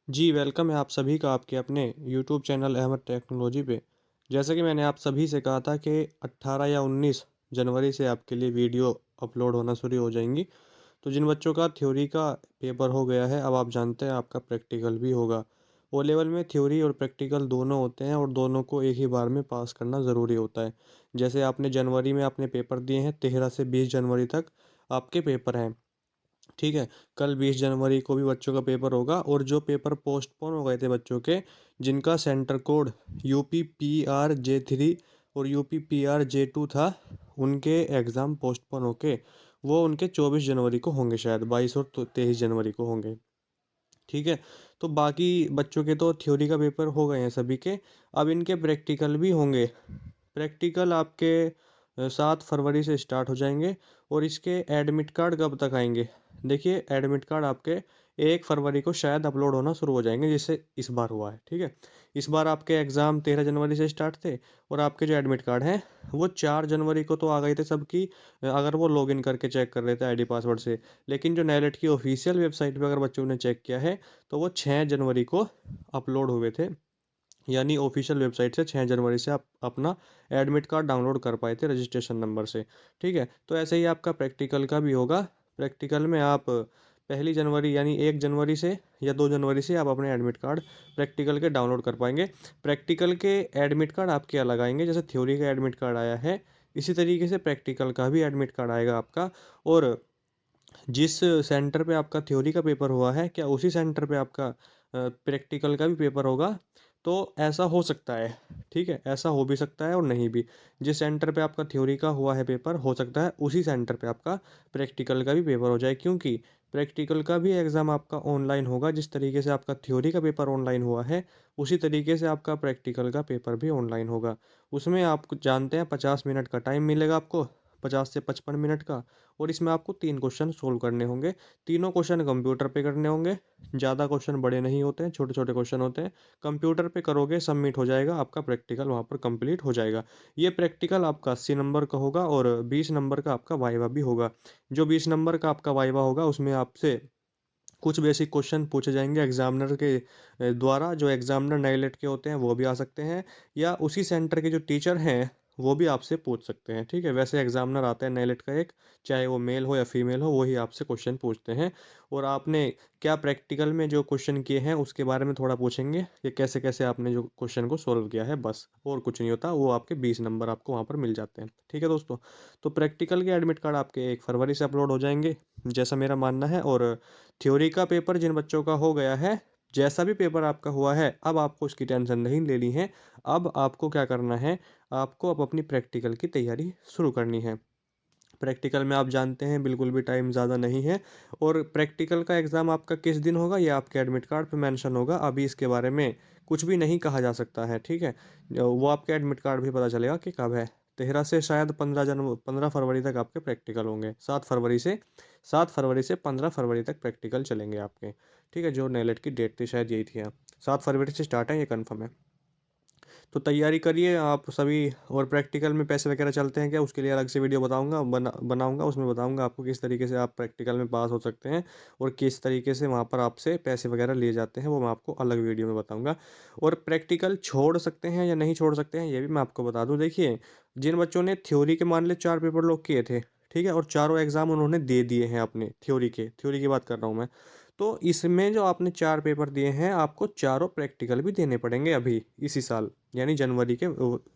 जी, welcome है आप सभी का आपके अपने यूट्यूब चैनल अहमद टेक्नोलॉजी पे। जैसा कि मैंने आप सभी से कहा था कि 18 या 19 जनवरी से आपके लिए वीडियो अपलोड होना शुरू हो जाएँगी। तो जिन बच्चों का थ्योरी का पेपर हो गया है, अब आप जानते हैं आपका प्रैक्टिकल भी होगा। ओ लेवल में थ्योरी और प्रैक्टिकल दोनों होते हैं और दोनों को एक ही बार में पास करना ज़रूरी होता है। जैसे आपने जनवरी में अपने पेपर दिए हैं, 13 से 20 जनवरी तक आपके पेपर हैं। ठीक है, कल 20 जनवरी को भी बच्चों का पेपर होगा और जो पेपर पोस्टपोन हो गए थे बच्चों के, जिनका सेंटर कोड यूपी पीआर जे3 और यूपी पीआर जे2 था, उनके एग्ज़ाम पोस्टपोन होके वो उनके 24 जनवरी को होंगे, शायद 22 और 23 जनवरी को होंगे। ठीक है, तो बाकी बच्चों के तो थ्योरी का पेपर हो गए हैं सभी के। अब इनके प्रैक्टिकल भी होंगे। प्रैक्टिकल आपके 7 फरवरी से स्टार्ट हो जाएंगे और इसके एडमिट कार्ड कब तक आएंगे? देखिए, एडमिट कार्ड आपके 1 फरवरी को शायद अपलोड होना शुरू हो जाएंगे, जैसे इस बार हुआ है। ठीक है, इस बार आपके एग्ज़ाम 13 जनवरी से स्टार्ट थे और आपके जो एडमिट कार्ड हैं वो 4 जनवरी को तो आ गए थे सबकी, अगर वो लॉगिन करके चेक कर रहे थे आईडी पासवर्ड से। लेकिन जो नेलेट की ऑफिशियल वेबसाइट पे अगर बच्चों ने चेक किया है तो वो 6 जनवरी को अपलोड हुए थे। यानी ऑफिशियल वेबसाइट से 6 जनवरी से आप अपना एडमिट कार्ड डाउनलोड कर पाए थे रजिस्ट्रेशन नंबर से। ठीक है, तो ऐसे ही आपका प्रैक्टिकल का भी होगा। प्रैक्टिकल में आप 1 जनवरी यानी 1 जनवरी से या 2 जनवरी से आप अपने एडमिट कार्ड प्रैक्टिकल के डाउनलोड कर पाएंगे। प्रैक्टिकल के एडमिट कार्ड आपके अलग आएंगे, जैसे थ्योरी का एडमिट कार्ड आया है इसी तरीके से प्रैक्टिकल का भी एडमिट कार्ड आएगा आपका। और जिस सेंटर पे आपका थ्योरी का पेपर हुआ है, क्या उसी सेंटर पे आपका प्रैक्टिकल का भी पेपर होगा? तो ऐसा हो सकता है, ठीक है? ऐसा हो भी सकता है और नहीं भी। जिस सेंटर पे आपका थ्योरी का हुआ है पेपर, हो सकता है उसी सेंटर पे आपका प्रैक्टिकल का भी पेपर हो जाए, क्योंकि प्रैक्टिकल का भी एग्ज़ाम आपका ऑनलाइन होगा। जिस तरीके से आपका थ्योरी का पेपर ऑनलाइन हुआ है, उसी तरीके से आपका प्रैक्टिकल का पेपर भी ऑनलाइन होगा। उसमें आप जानते हैं 50 मिनट का टाइम मिलेगा आपको, 50 से 55 मिनट का। और इसमें आपको 3 क्वेश्चन सोल्व करने होंगे। तीनों क्वेश्चन कंप्यूटर पे करने होंगे। ज़्यादा क्वेश्चन बड़े नहीं होते हैं, छोटे-छोटे क्वेश्चन होते हैं। कंप्यूटर पे करोगे, सबमिट हो जाएगा, आपका प्रैक्टिकल वहाँ पर कंप्लीट हो जाएगा। ये प्रैक्टिकल आपका 80 नंबर का होगा और 20 नंबर का आपका वाइवा भी होगा। जो 20 नंबर का आपका वाइवा होगा, उसमें आपसे कुछ बेसिक क्वेश्चन पूछे जाएंगे एग्जामिनर के द्वारा। जो एग्जामिनर नाइलेट के होते हैं वो भी आ सकते हैं, या उसी सेंटर के जो टीचर हैं वो भी आपसे पूछ सकते हैं। ठीक है, वैसे एग्जामिनर आता है नाइलेट का एक, चाहे वो मेल हो या फीमेल हो, वही आपसे क्वेश्चन पूछते हैं। और आपने क्या प्रैक्टिकल में जो क्वेश्चन किए हैं उसके बारे में थोड़ा पूछेंगे कि कैसे कैसे आपने जो क्वेश्चन को सोल्व किया है, बस और कुछ नहीं होता। वो आपके 20 नंबर आपको वहाँ पर मिल जाते हैं। ठीक है दोस्तों, तो प्रैक्टिकल के एडमिट कार्ड आपके 1 फरवरी से अपलोड हो जाएंगे, जैसा मेरा मानना है। और थ्योरी का पेपर जिन बच्चों का हो गया है, जैसा भी पेपर आपका हुआ है, अब आपको उसकी टेंशन नहीं लेनी है। अब आपको क्या करना है, आपको अब अपनी प्रैक्टिकल की तैयारी शुरू करनी है। प्रैक्टिकल में आप जानते हैं बिल्कुल भी टाइम ज़्यादा नहीं है। और प्रैक्टिकल का एग्ज़ाम आपका किस दिन होगा ये आपके एडमिट कार्ड पे मेंशन होगा। अभी इसके बारे में कुछ भी नहीं कहा जा सकता है, ठीक है? वो आपके एडमिट कार्ड भी पता चलेगा कि कब है। 13 से शायद 15 फरवरी तक आपके प्रैक्टिकल होंगे। 7 फरवरी से 15 फरवरी तक प्रैक्टिकल चलेंगे आपके। ठीक है, जो नेलेट की डेट थी शायद यही थी। हाँ, 7 फरवरी से स्टार्ट है, ये कन्फर्म है। तो तैयारी करिए आप सभी। और प्रैक्टिकल में पैसे वगैरह चलते हैं क्या, उसके लिए अलग से वीडियो बताऊंगा, बनाऊंगा। उसमें बताऊंगा आपको किस तरीके से आप प्रैक्टिकल में पास हो सकते हैं और किस तरीके से वहाँ पर आपसे पैसे वगैरह लिए जाते हैं, वो मैं आपको अलग वीडियो में बताऊंगा। और प्रैक्टिकल छोड़ सकते हैं या नहीं छोड़ सकते हैं, ये भी मैं आपको बता दूँ। देखिए, जिन बच्चों ने थ्योरी के मान ले 4 पेपर लॉक किए थे, ठीक है, और चारों एग्जाम उन्होंने दे दिए हैं अपने थ्योरी की बात कर रहा हूँ मैं। तो इसमें जो आपने 4 पेपर दिए हैं, आपको चारों प्रैक्टिकल भी देने पड़ेंगे अभी इसी साल, यानी जनवरी के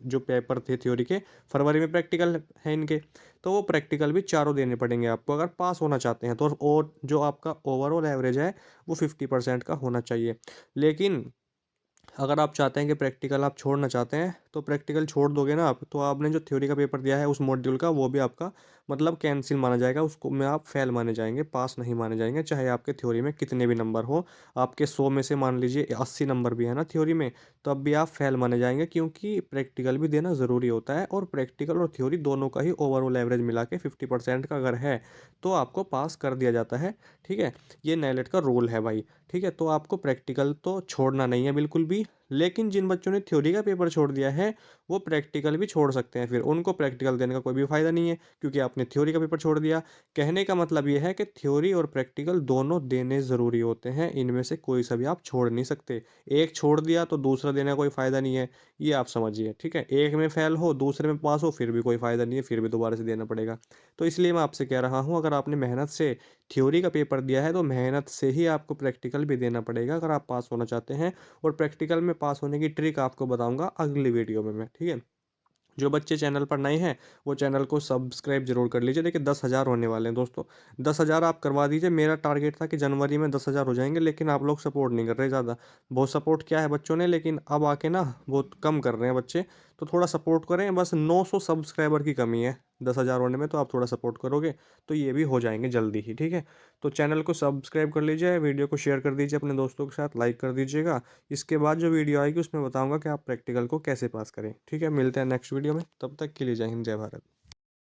जो पेपर थे थ्योरी के, फरवरी में प्रैक्टिकल है इनके। तो वो प्रैक्टिकल भी चारों देने पड़ेंगे आपको अगर पास होना चाहते हैं तो। और जो आपका ओवरऑल एवरेज है वो 50% का होना चाहिए। लेकिन अगर आप चाहते हैं कि प्रैक्टिकल आप छोड़ना चाहते हैं, तो प्रैक्टिकल छोड़ दोगे ना आप, तो आपने जो थ्योरी का पेपर दिया है उस मॉड्यूल का, वो भी आपका मतलब कैंसिल माना जाएगा। उसको में आप फेल माने जाएंगे, पास नहीं माने जाएंगे, चाहे आपके थ्योरी में कितने भी नंबर हो। आपके 100 में से मान लीजिए 80 नंबर भी है ना थ्योरी में, तब भी आप फेल माने जाएंगे, क्योंकि प्रैक्टिकल भी देना ज़रूरी होता है। और प्रैक्टिकल और थ्योरी दोनों का ही ओवरऑल एवरेज मिला के 50% का अगर है तो आपको पास कर दिया जाता है। ठीक है, ये नेलेट का रूल है भाई। ठीक है, तो आपको प्रैक्टिकल तो छोड़ना नहीं है बिल्कुल भी। लेकिन जिन बच्चों ने थ्योरी का पेपर छोड़ दिया है, वो प्रैक्टिकल भी छोड़ सकते हैं, फिर उनको प्रैक्टिकल देने का कोई भी फ़ायदा नहीं है, क्योंकि आपने थ्योरी का पेपर छोड़ दिया। कहने का मतलब ये है कि थ्योरी और प्रैक्टिकल दोनों देने ज़रूरी होते हैं, इनमें से कोई सा भी आप छोड़ नहीं सकते। एक छोड़ दिया तो दूसरा देने का कोई फ़ायदा नहीं है, ये आप समझिए, ठीक है? एक में फ़ेल हो, दूसरे में पास हो, फिर भी कोई फ़ायदा नहीं है, फिर भी दोबारा से देना पड़ेगा। तो इसलिए मैं आपसे कह रहा हूँ, अगर आपने मेहनत से थ्योरी का पेपर दिया है, तो मेहनत से ही आपको प्रैक्टिकल भी देना पड़ेगा, अगर आप पास होना चाहते हैं। और प्रैक्टिकल में पास होने की ट्रिक आपको बताऊँगा अगली वीडियो में मैं, ठीक है? जो बच्चे चैनल पर नए हैं, वो चैनल को सब्सक्राइब ज़रूर कर लीजिए। देखिए 10,000 होने वाले हैं दोस्तों, 10,000 आप करवा दीजिए। मेरा टारगेट था कि जनवरी में 10,000 हो जाएँगे, लेकिन आप लोग सपोर्ट नहीं कर रहे ज़्यादा। बहुत सपोर्ट किया है बच्चों ने, लेकिन अब आके ना बहुत कम कर रहे हैं बच्चे, तो थोड़ा सपोर्ट करें। बस 900 सब्सक्राइबर की कमी है 10,000 होने में, तो आप थोड़ा सपोर्ट करोगे, तो ये भी हो जाएँगे जल्दी ही, ठीक है? तो चैनल को सब्सक्राइब कर लीजिए, वीडियो को शेयर कर दीजिए अपने दोस्तों के साथ, लाइक कर दीजिएगा। इसके बाद जो वीडियो आएगी उसमें बताऊँगा कि आप प्रैक्टिकल को कैसे पास करें। ठीक है? मिलते हैं नेक्स्ट वीडियो में, तब तक के लिए जय हिंद, जय भारत।